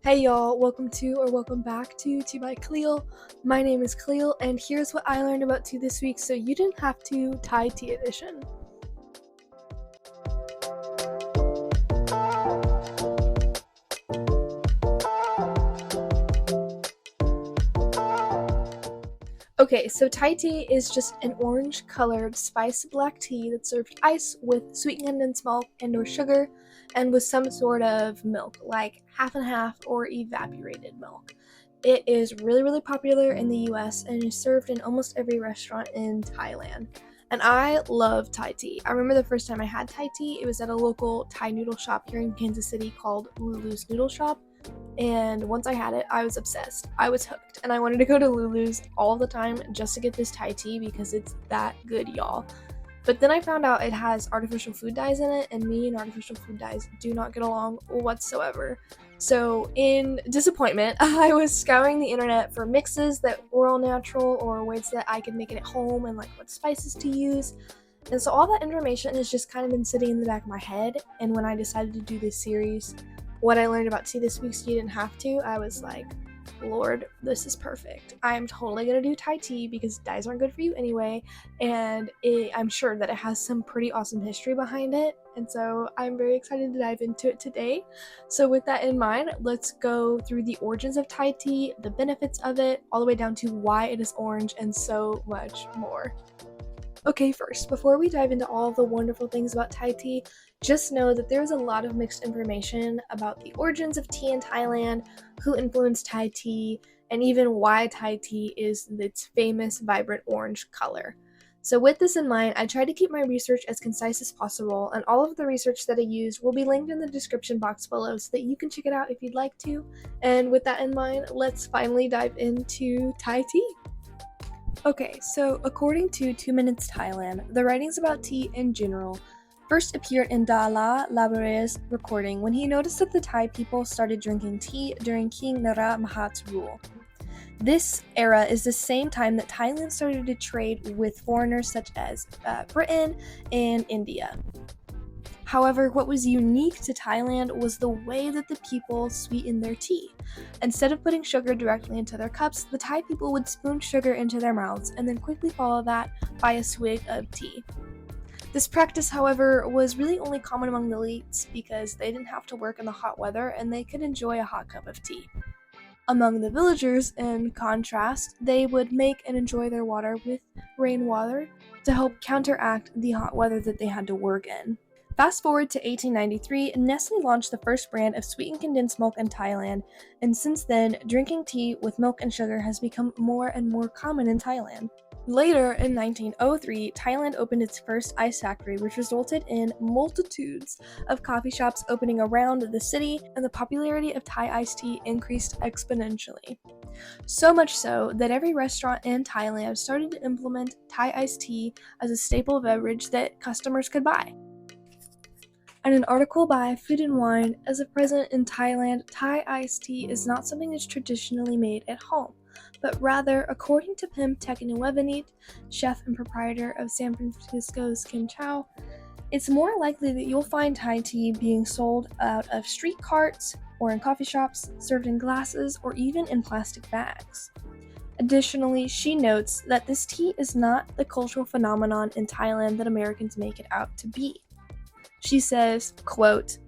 Hey y'all, welcome back to Tea by Khalil. My name is Khalil, and here's what I learned about tea this week so you didn't have to. Thai tea edition. Okay, so Thai tea is just an orange colored spiced black tea that's served iced with sweetened condensed milk and or sugar and with some sort of milk, like half and half or evaporated milk. It is really popular in the US and is served in almost every restaurant in Thailand. And I love Thai tea. I remember the first time I had Thai tea, it was at a local Thai noodle shop here in Kansas City called Lulu's Noodle Shop. And once I had it, I was obsessed. I was hooked. And I wanted to go to Lulu's all the time just to get this Thai tea because it's that good, y'all. But then I found out it has artificial food dyes in it, and me and artificial food dyes do not get along whatsoever. So, in disappointment, I was scouring the internet for mixes that were all natural or ways that I could make it at home and like what spices to use. And so, all that information has just kind of been sitting in the back of my head. And when I decided to do this series, what I learned about tea this week so you didn't have to, I was like, Lord, this is perfect. I'm totally gonna do Thai tea because dyes aren't good for you anyway, and I'm sure that it has some pretty awesome history behind it, and so I'm very excited to dive into it today. So with that in mind, let's go through the origins of Thai tea, the benefits of it, all the way down to why it is orange, and so much more. Okay, first, before we dive into all of the wonderful things about Thai tea, just know that there's a lot of mixed information about the origins of tea in Thailand, who influenced Thai tea, and even why Thai tea is its famous vibrant orange color. So with this in mind, I tried to keep my research as concise as possible, and all of the research that I used will be linked in the description box below so that you can check it out if you'd like to. And with that in mind, let's finally dive into Thai tea. Okay, so according to 2 Minutes Thailand, the writings about tea in general first appeared in Dala Labere's recording when he noticed that the Thai people started drinking tea during King Nara Mahat's rule. This era is the same time that Thailand started to trade with foreigners such as Britain and India. However, what was unique to Thailand was the way that the people sweetened their tea. Instead of putting sugar directly into their cups, the Thai people would spoon sugar into their mouths and then quickly follow that by a swig of tea. This practice, however, was really only common among the elites because they didn't have to work in the hot weather and they could enjoy a hot cup of tea. Among the villagers, in contrast, they would make and enjoy their water with rainwater to help counteract the hot weather that they had to work in. Fast forward to 1893, Nestle launched the first brand of sweetened condensed milk in Thailand, and since then, drinking tea with milk and sugar has become more and more common in Thailand. Later, in 1903, Thailand opened its first ice factory, which resulted in multitudes of coffee shops opening around the city, and the popularity of Thai iced tea increased exponentially. So much so that every restaurant in Thailand started to implement Thai iced tea as a staple beverage that customers could buy. And an article by Food and Wine, as of present in Thailand, Thai iced tea is not something that's traditionally made at home, but rather, according to Pim Teknuevanit, chef and proprietor of San Francisco's Kim Chow, it's more likely that you'll find Thai tea being sold out of street carts or in coffee shops, served in glasses, or even in plastic bags. Additionally, she notes that this tea is not the cultural phenomenon in Thailand that Americans make it out to be. She says, quote,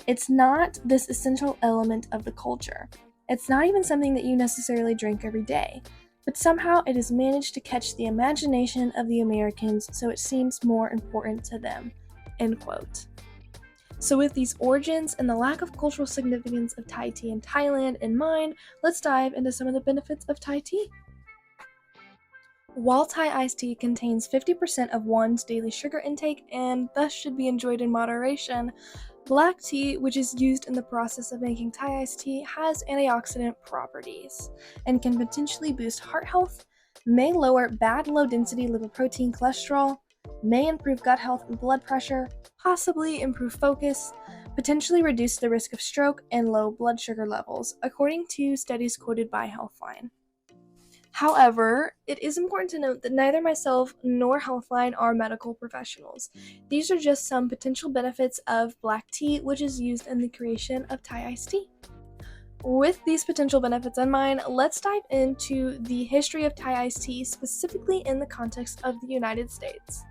"It's not this essential element of the culture. It's not even something that you necessarily drink every day, but somehow it has managed to catch the imagination of the Americans, so it seems more important to them." End quote. So with these origins and the lack of cultural significance of Thai tea in Thailand in mind, let's dive into some of the benefits of Thai tea. While Thai iced tea contains 50% of one's daily sugar intake and thus should be enjoyed in moderation, black tea, which is used in the process of making Thai iced tea, has antioxidant properties and can potentially boost heart health, may lower bad low-density lipoprotein cholesterol, may improve gut health and blood pressure, possibly improve focus, potentially reduce the risk of stroke and low blood sugar levels, according to studies quoted by Healthline. However, it is important to note that neither myself nor Healthline are medical professionals. These are just some potential benefits of black tea, which is used in the creation of Thai iced tea. With these potential benefits in mind, let's dive into the history of Thai iced tea, specifically in the context of the United States.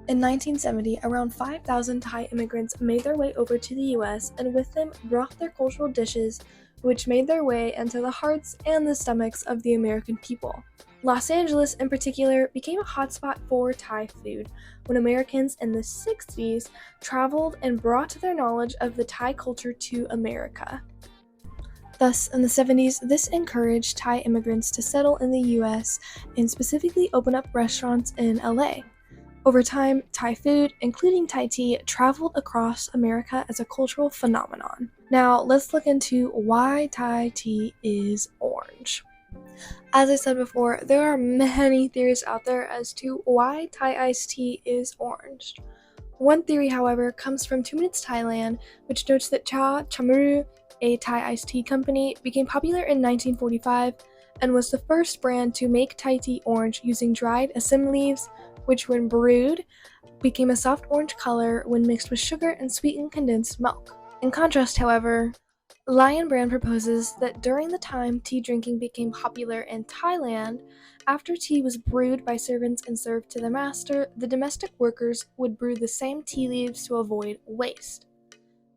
In 1970, around 5,000 Thai immigrants made their way over to the US and with them brought their cultural dishes, which made their way into the hearts and the stomachs of the American people. Los Angeles, in particular, became a hotspot for Thai food when Americans in the 60s traveled and brought their knowledge of the Thai culture to America. Thus, in the 70s, this encouraged Thai immigrants to settle in the US and specifically open up restaurants in LA. Over time, Thai food, including Thai tea, traveled across America as a cultural phenomenon. Now, let's look into why Thai tea is orange. As I said before, there are many theories out there as to why Thai iced tea is orange. One theory, however, comes from 2 Minutes Thailand, which notes that Cha Chamru, a Thai iced tea company, became popular in 1945 and was the first brand to make Thai tea orange using dried asim leaves, which when brewed became a soft orange color when mixed with sugar and sweetened condensed milk. In contrast, however, Lion Brand proposes that during the time tea drinking became popular in Thailand, after tea was brewed by servants and served to the master, the domestic workers would brew the same tea leaves to avoid waste.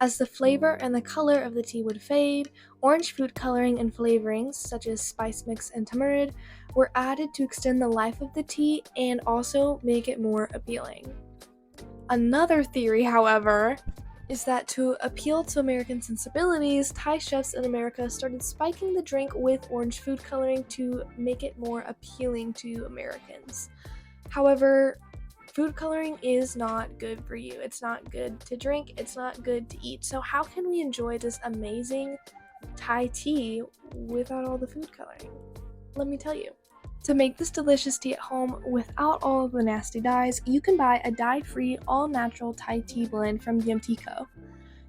As the flavor and the color of the tea would fade, orange food coloring and flavorings, such as spice mix and tamarind, were added to extend the life of the tea and also make it more appealing. Another theory, however, is that to appeal to American sensibilities, Thai chefs in America started spiking the drink with orange food coloring to make it more appealing to Americans. However, food coloring is not good for you. It's not good to drink. It's not good to eat. So how can we enjoy this amazing Thai tea without all the food coloring? Let me tell you. To make this delicious tea at home without all of the nasty dyes, you can buy a dye-free, all-natural Thai tea blend from DMT Co.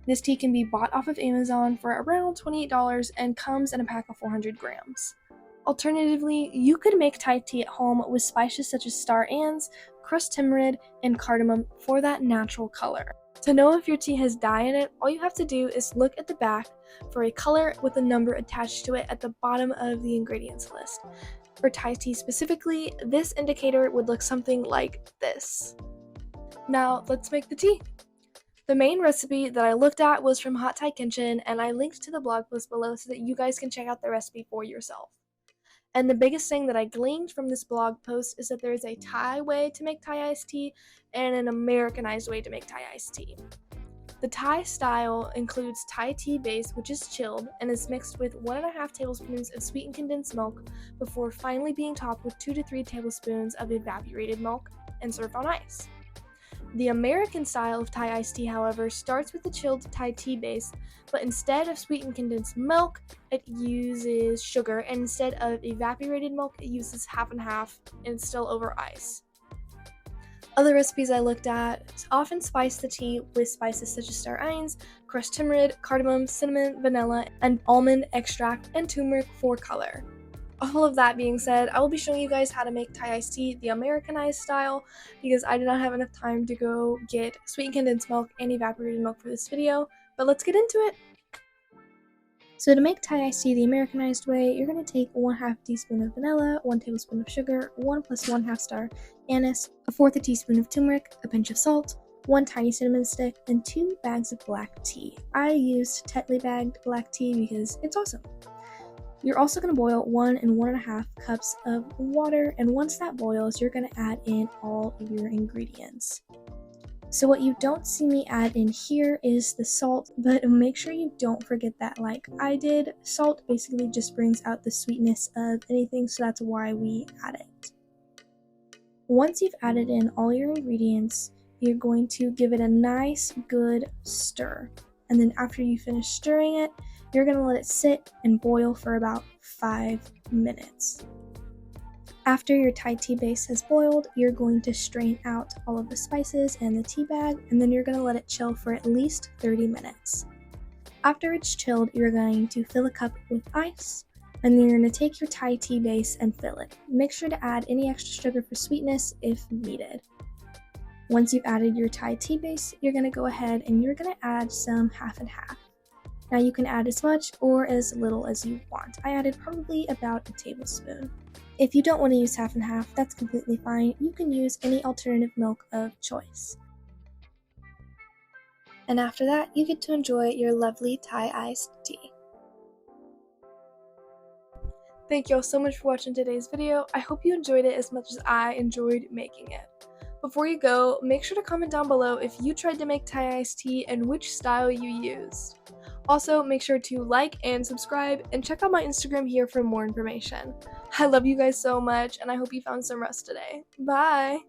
This tea can be bought off of Amazon for around $28 and comes in a pack of 400 grams. Alternatively, you could make Thai tea at home with spices such as star anise, crushed tamarind, and cardamom for that natural color. To know if your tea has dye in it, all you have to do is look at the back for a color with a number attached to it at the bottom of the ingredients list. For Thai tea specifically, this indicator would look something like this. Now, let's make the tea. The main recipe that I looked at was from Hot Thai Kitchen, and I linked to the blog post below so that you guys can check out the recipe for yourself. And the biggest thing that I gleaned from this blog post is that there is a Thai way to make Thai iced tea and an Americanized way to make Thai iced tea. The Thai style includes Thai tea base, which is chilled and is mixed with 1.5 tablespoons of sweetened condensed milk before finally being topped with 2 to 3 tablespoons of evaporated milk and served on ice. The American style of Thai iced tea, however, starts with the chilled Thai tea base, but instead of sweetened condensed milk, it uses sugar, and instead of evaporated milk, it uses half and half and still over ice. Other recipes I looked at often spice the tea with spices such as star anise, crushed tamarind, cardamom, cinnamon, vanilla, and almond extract, and turmeric for color. All of that being said, I will be showing you guys how to make Thai iced tea the Americanized style because I did not have enough time to go get sweetened condensed milk and evaporated milk for this video, but let's get into it. So to make Thai iced tea the Americanized way, you're going to take 1/2 teaspoon of vanilla, 1 tablespoon of sugar, 1 + 1/2 star anise, 1/4 teaspoon of turmeric, a pinch of salt, 1 tiny cinnamon stick, and 2 bags of black tea. I used Tetley bagged black tea because it's awesome. You're also going to boil 1 and 1.5 cups of water, and once that boils, you're going to add in all of your ingredients. So what you don't see me add in here is the salt, but make sure you don't forget that like I did. Salt basically just brings out the sweetness of anything, so that's why we add it. Once you've added in all your ingredients, you're going to give it a nice good stir. And then after you finish stirring it, you're going to let it sit and boil for about 5 minutes. After your Thai tea base has boiled, you're going to strain out all of the spices and the tea bag, and then you're going to let it chill for at least 30 minutes. After it's chilled, you're going to fill a cup with ice, and then you're going to take your Thai tea base and fill it. Make sure to add any extra sugar for sweetness if needed. Once you've added your Thai tea base, you're going to go ahead and you're going to add some half and half. Now you can add as much or as little as you want. I added probably about a tablespoon. If you don't want to use half and half, that's completely fine. You can use any alternative milk of choice. And after that, you get to enjoy your lovely Thai iced tea. Thank you all so much for watching today's video. I hope you enjoyed it as much as I enjoyed making it. Before you go, make sure to comment down below if you tried to make Thai iced tea and which style you used. Also, make sure to like and subscribe and check out my Instagram here for more information. I love you guys so much and I hope you found some rest today. Bye!